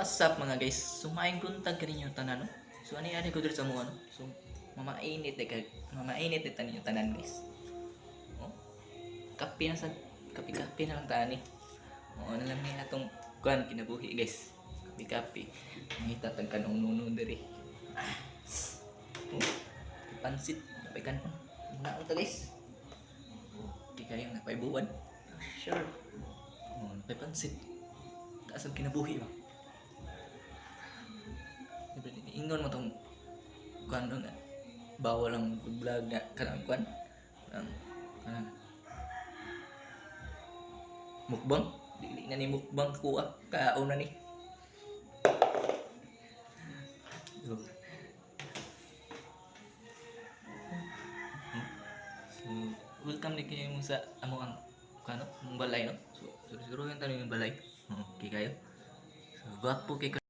what's up mga guys? So maing buntag kaninyo tanan no. So ani ko dito sa mo ano. So mamainit taninyo tanan guys. Oh. Kape na sa kape na lang tani. Oh, ano lang ni atong kuan kinabuhi guys. Kape. Ngita tag kanong nuno diri. Oh. Pansit, napay kanon. Naon ta guys. Di kayo napay buwan. Sure. Oh, napay pansit. Taas ang kinabuhi ba? Ingon mo tong kuan nga bawal lang vlog nga kanang kuan kanang mukbang dili na ni mukbang kuha kauna ni so, welcome ni kayo sa amo ang kano mong balay no so suruhan tayo yung balay okay kayo so gwapo kay